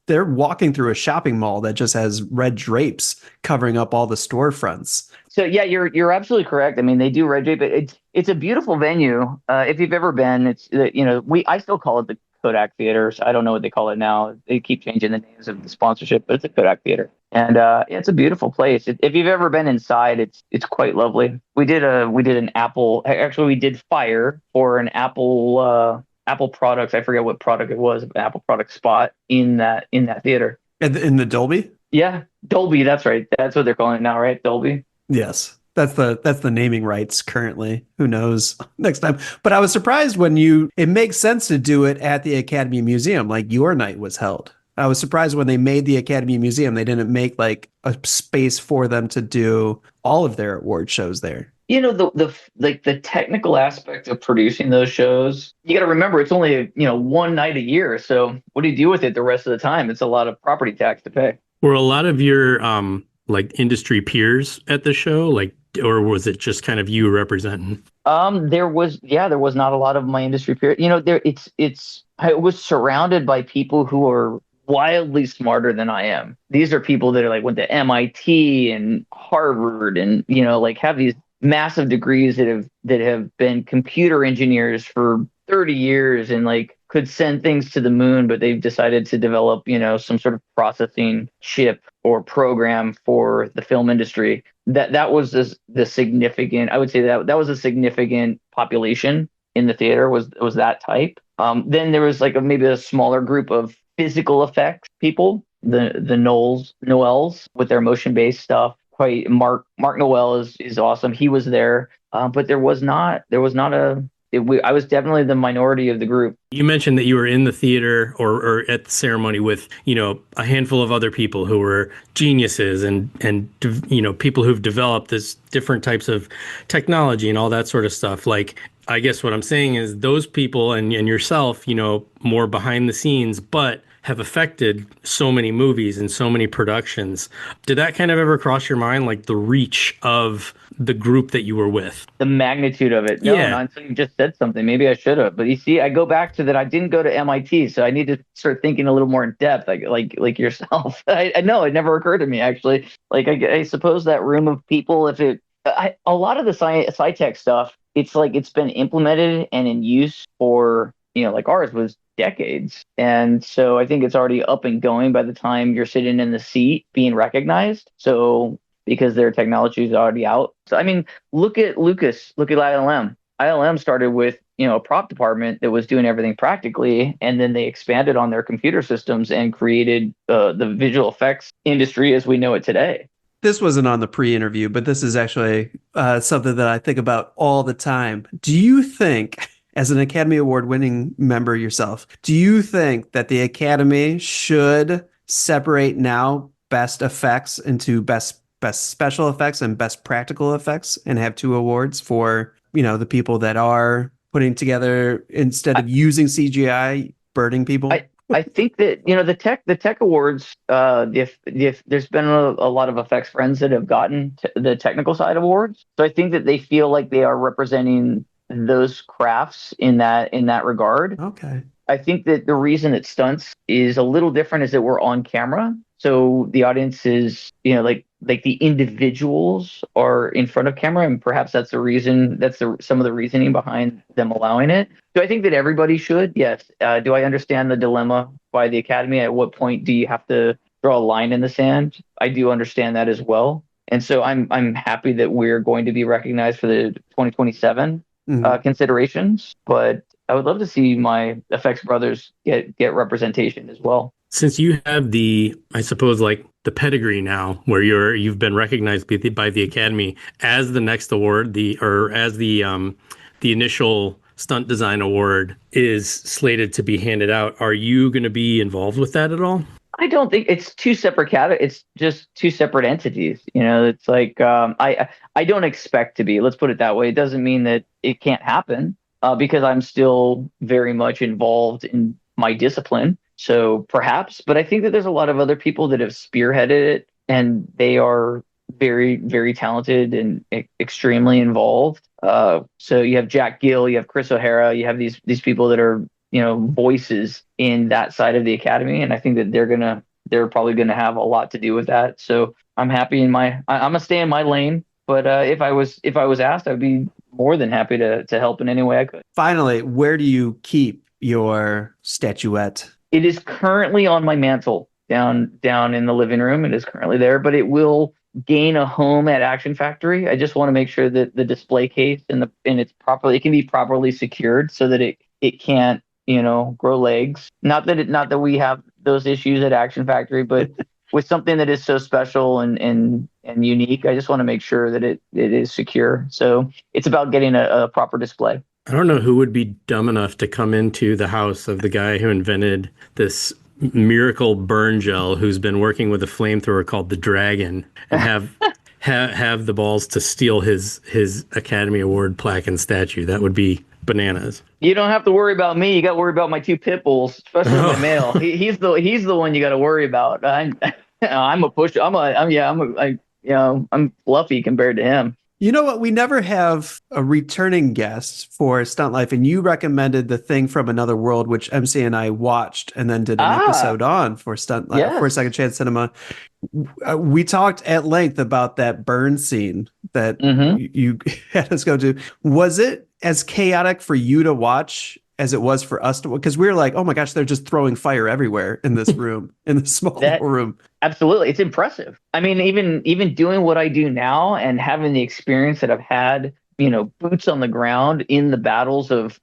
they're walking through a shopping mall that just has red drapes covering up all the storefronts. So yeah, you're absolutely correct. I mean, they do red drape, but it's a beautiful venue. If you've ever been, it's I still call it the Kodak Theater. So I don't know what they call it now. They keep changing the names of the sponsorship, but it's a Kodak Theater, and it's a beautiful place. If you've ever been inside, it's quite lovely. We did an Apple. Actually, we did Fire for an Apple products. I forget what product it was. An Apple product spot in that theater. In the Dolby? Yeah, Dolby. That's right. That's what they're calling it now, right? Dolby. Yes. That's the naming rights currently. Who knows next time? But I was surprised when it makes sense to do it at the Academy Museum, like your night was held. I was surprised when they made the Academy Museum, they didn't make like a space for them to do all of their award shows there. The technical aspect of producing those shows, you got to remember it's only one night a year. So what do you do with it the rest of the time? It's a lot of property tax to pay. Were a lot of your like industry peers at the show, or was it just kind of you representing? There was not a lot of my industry peers. I was surrounded by people who are wildly smarter than I am. These are people that are like went to MIT and Harvard and have these massive degrees that have been computer engineers for 30 years and like could send things to the moon, but they've decided to develop, some sort of processing chip or program for the film industry. That was the significant, I would say that was a significant population in the theater was that type. Then there was like maybe a smaller group of physical effects people, the Noels with their motion-based stuff. Quite Mark Noel is awesome. He was there, but I was definitely the minority of the group. You mentioned that you were in the theater or at the ceremony with, a handful of other people who were geniuses and people who've developed this different types of technology and all that sort of stuff. Like, I guess what I'm saying is those people and yourself, more behind the scenes, but have affected so many movies and so many productions. Did that kind of ever cross your mind, like the reach of the group that you were with? The magnitude of it. No, Yeah. not until you just said something. Maybe I should have. But you see, I go back to that. I didn't go to MIT, so I need to start thinking a little more in depth, like yourself. I know it never occurred to me actually. Like I suppose that room of people, a lot of the sci-tech stuff, it's like it's been implemented and in use for like ours was decades. And so I think it's already up and going by the time you're sitting in the seat being recognized. So because their technology is already out. So, I mean, look at Lucas, look at ILM. ILM started with, a prop department that was doing everything practically. And then they expanded on their computer systems and created the visual effects industry as we know it today. This wasn't on the pre-interview, but this is actually something that I think about all the time. Do you think, as an Academy Award winning member yourself, do you think that the Academy should separate now best effects into best special effects and best practical effects and have two awards for, the people that are putting together instead of using CGI, burning people? I think that the tech awards. If there's been a lot of effects friends that have gotten the technical side awards, so I think that they feel like they are representing those crafts in that regard. Okay. I think that the reason that Stunts is a little different is that we're on camera, so the audience is like the individuals are in front of camera, and perhaps that's the reason. That's some of the reasoning behind them allowing it. Do I think that everybody should? Yes. Do I understand the dilemma by the Academy? At what point do you have to draw a line in the sand? I do understand that as well, and so I'm happy that we're going to be recognized for the 2027 considerations. But I would love to see my effects brothers get representation as well. Since you have the pedigree now, where you've been recognized by the Academy as the next award, as the initial stunt design award is slated to be handed out, are you going to be involved with that at all? I don't think it's two separate it's just two separate entities. It's like I don't expect to be. Let's put it that way. It doesn't mean that it can't happen because I'm still very much involved in my discipline. So perhaps, but I think that there's a lot of other people that have spearheaded it, and they are very, very talented and extremely involved. So you have Jack Gill, you have Chris O'Hara, you have these people that are, voices in that side of the Academy, and I think that they're probably gonna have a lot to do with that. So I'm happy I'm gonna stay in my lane, but if I was asked, I'd be more than happy to help in any way I could. Finally, where do you keep your statuette? It is currently on my mantle down in the living room. It is currently there, but it will gain a home at Action Factory. I just want to make sure that the display case and it can be properly secured so that it can't, grow legs. Not that we have those issues at Action Factory, but with something that is so special and unique, I just want to make sure that it is secure. So it's about getting a proper display. I don't know who would be dumb enough to come into the house of the guy who invented this miracle burn gel, who's been working with a flamethrower called the Dragon, and have the balls to steal his Academy Award plaque and statue. That would be bananas. You don't have to worry about me. You got to worry about my two pit bulls, especially my male. He's the one you got to worry about. I'm a push. I'm fluffy compared to him. You know what? We never have a returning guest for Stunt Life, and you recommended The Thing from Another World, which MC and I watched and then did an episode on for Stunt Life, for Second Chance Cinema. We talked at length about that burn scene that you had us go to. Was it as chaotic for you to watch as it was for us to, because we were like, oh my gosh, they're just throwing fire everywhere in this room, in this small room. Absolutely. It's impressive. I mean, even doing what I do now and having the experience that I've had, boots on the ground in the battles of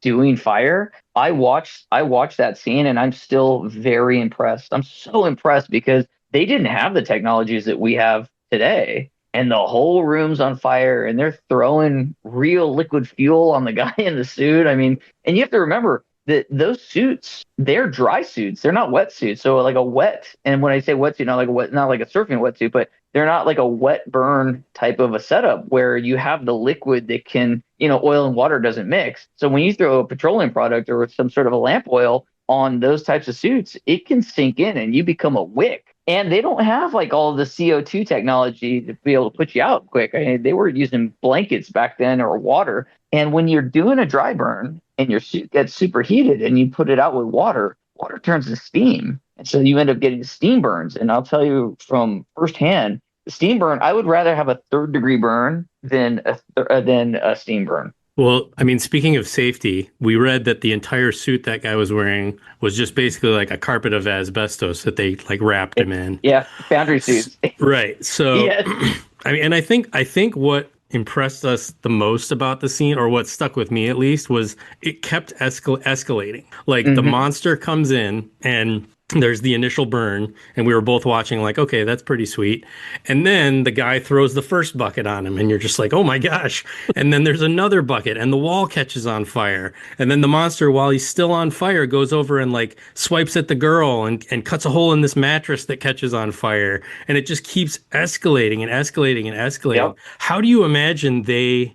doing fire, I watched that scene and I'm still very impressed. I'm so impressed because they didn't have the technologies that we have today. And the whole room's on fire and they're throwing real liquid fuel on the guy in the suit. I mean, and you have to remember that those suits, they're dry suits. They're not wet suits. So like a wet, and when I say wetsuit, not like a surfing wetsuit, but they're not like a wet burn type of a setup where you have the liquid that can, oil and water doesn't mix. So when you throw a petroleum product or some sort of a lamp oil on those types of suits, it can sink in and you become a wick. And they don't have like all of the CO2 technology to be able to put you out quick. I mean, they were using blankets back then or water. And when you're doing a dry burn and your suit gets superheated and you put it out with water turns to steam. And so you end up getting steam burns. And I'll tell you from firsthand, the steam burn, I would rather have a 3rd-degree burn than a steam burn. Well, I mean, speaking of safety, we read that the entire suit that guy was wearing was just basically like a carpet of asbestos that they like wrapped him in. Yeah, foundry suits. Right. So, I mean, and I think what impressed us the most about the scene, or what stuck with me at least, was it kept escalating. Like the monster comes in and there's the initial burn, and we were both watching like, okay, that's pretty sweet. And then the guy throws the first bucket on him and you're just like, oh my gosh. And then there's another bucket and the wall catches on fire. And then the monster, while he's still on fire, goes over and like swipes at the girl and cuts a hole in this mattress that catches on fire. And it just keeps escalating and escalating and escalating. Yep. How do you imagine there's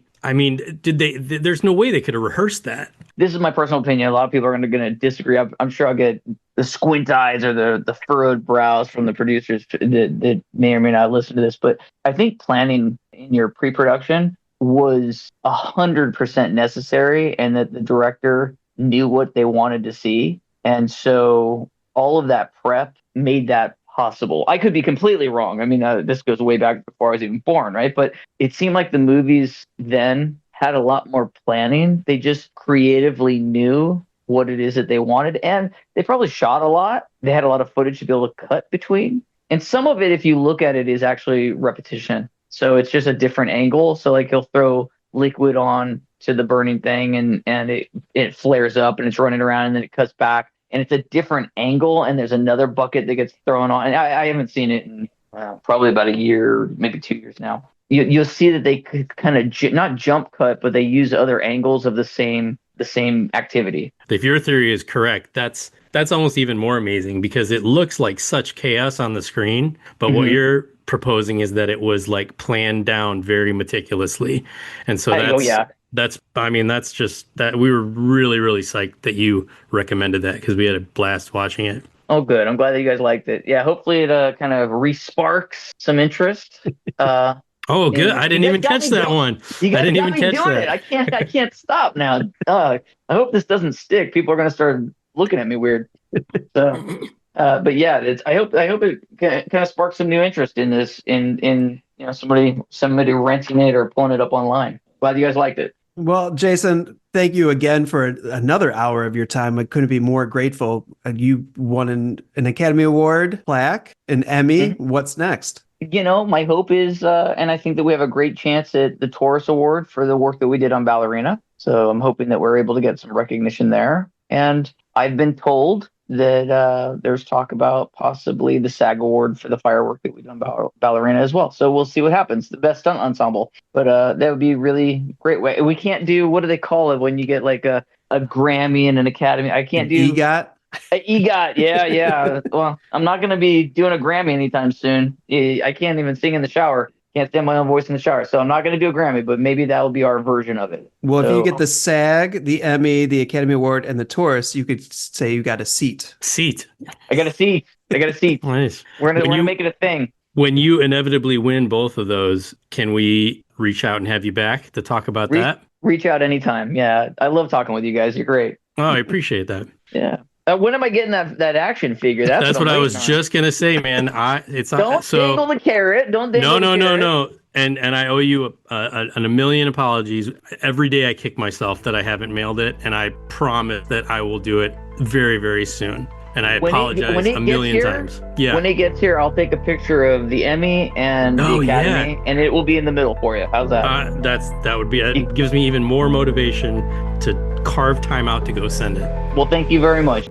no way they could have rehearsed that. This is my personal opinion. A lot of people are going to disagree. I'm sure I'll get the squint eyes or the furrowed brows from the producers that may or may not listen to this. But I think planning in your pre-production was 100% necessary, and that the director knew what they wanted to see. And so all of that prep made that possible. I could be completely wrong. I mean, this goes way back before I was even born, right? But it seemed like the movies then had a lot more planning. They just creatively knew what it is that they wanted. And they probably shot a lot. They had a lot of footage to be able to cut between. And some of it, if you look at it, is actually repetition. So it's just a different angle. So like he'll throw liquid on to the burning thing and it flares up and it's running around and then it cuts back. And it's a different angle. And there's another bucket that gets thrown on. And I haven't seen it in probably about a year, maybe 2 years now. You'll see that they kind of not jump cut, but they use other angles of the same activity. If your theory is correct, that's almost even more amazing, because it looks like such chaos on the screen. But what you're proposing is that it was like planned down very meticulously, and so That's just that we were really, really psyched that you recommended that because we had a blast watching it. Oh, good. I'm glad that you guys liked it. Yeah, hopefully it kind of re-sparks some interest. Oh, good. I didn't even catch that one. You guys I didn't got even me catch doing that. it. I can't stop now. I hope this doesn't stick. People are going to start looking at me weird. So, but yeah, I hope it kind of sparks some new interest in this, in somebody renting it or pulling it up online. Glad you guys liked it. Well, Jayson, thank you again for another hour of your time. I couldn't be more grateful. You won an Academy Award, plaque, an Emmy. Mm-hmm. What's next? My hope is, and I think that we have a great chance at the Taurus Award for the work that we did on Ballerina. So I'm hoping that we're able to get some recognition there. And I've been told that there's talk about possibly the SAG Award for the firework that we done Ballerina as well. So we'll see what happens. The best stunt ensemble, but that would be really great. Way we can't do, what do they call it when you get like a Grammy and an Academy? I can't do EGOT. EGOT, yeah. Well, I'm not going to be doing a Grammy anytime soon. I can't even sing in the shower. Can't stand my own voice in the shower. So I'm not going to do a Grammy, but maybe that will be our version of it. Well, if you get the SAG, the Emmy, the Academy Award, and the Taurus, you could say you got a seat. I got a seat. Nice. We're gonna make it a thing. When you inevitably win both of those, can we reach out and have you back to talk about that? Reach out anytime. Yeah, I love talking with you guys. You're great. Oh, I appreciate that. Yeah. When am I getting that action figure? That's what I was just gonna say, man. Don't dangle the carrot. Don't dangle the carrot. No. And I owe you a million apologies. Every day I kick myself that I haven't mailed it, and I promise that I will do it very, very soon. And I apologize a million times. Yeah. When it gets here, I'll take a picture of the Emmy and the Academy, and it will be in the middle for you. How's that? That would be. It gives me even more motivation to carve time out to go send it. Well, thank you very much.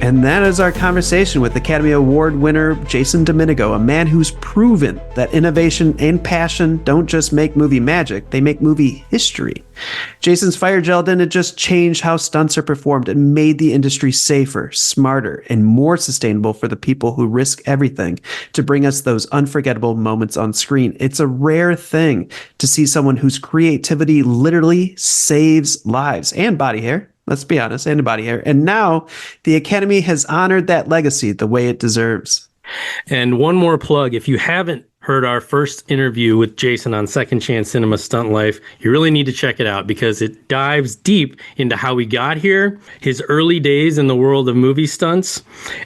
And that is our conversation with Academy Award winner Jayson Duminego, a man who's proven that innovation and passion don't just make movie magic, they make movie history. Jayson's fire gel didn't just change how stunts are performed, it made the industry safer, smarter, and more sustainable for the people who risk everything to bring us those unforgettable moments on screen. It's a rare thing to see someone whose creativity literally saves lives and body hair. Let's be honest, and body hair. And now the Academy has honored that legacy the way it deserves. And one more plug, if you haven't heard our first interview with Jayson on Second Chance Cinema Stunt Life, you really need to check it out because it dives deep into how we got here, his early days in the world of movie stunts,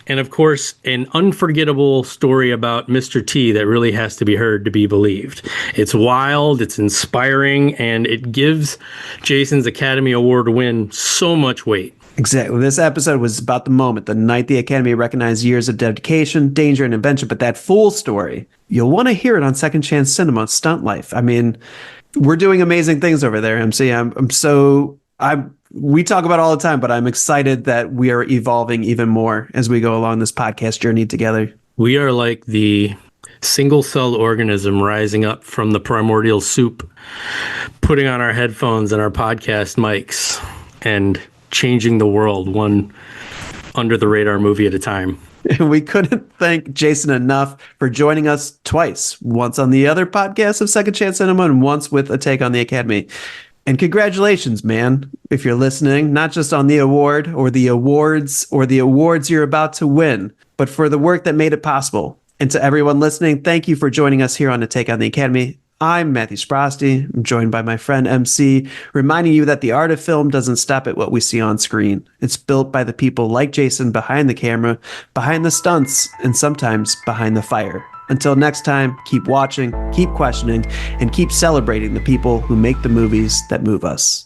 and of course, an unforgettable story about Mr. T that really has to be heard to be believed. It's wild, it's inspiring, and it gives Jayson's Academy Award win so much weight. Exactly. This episode was about the moment, the night the Academy recognized years of dedication, danger, and invention. But that full story, you'll want to hear it on Second Chance Cinema Stunt Life. I mean, we're doing amazing things over there, MC. We talk about it all the time, but I'm excited that we are evolving even more as we go along this podcast journey together. We are like the single-celled organism rising up from the primordial soup, putting on our headphones and our podcast mics and changing the world one under the radar movie at a time. We couldn't thank Jayson enough for joining us twice, once on the other podcast of Second Chance Cinema and once with A Take on the Academy. And congratulations, man, if you're listening, not just on the award or the awards you're about to win, but for the work that made it possible. And to everyone listening, thank you for joining us here on A Take on the Academy. I'm Matthew Sprosty. I'm joined by my friend MC, reminding you that the art of film doesn't stop at what we see on screen. It's built by the people like Jayson behind the camera, behind the stunts, and sometimes behind the fire. Until next time, keep watching, keep questioning, and keep celebrating the people who make the movies that move us.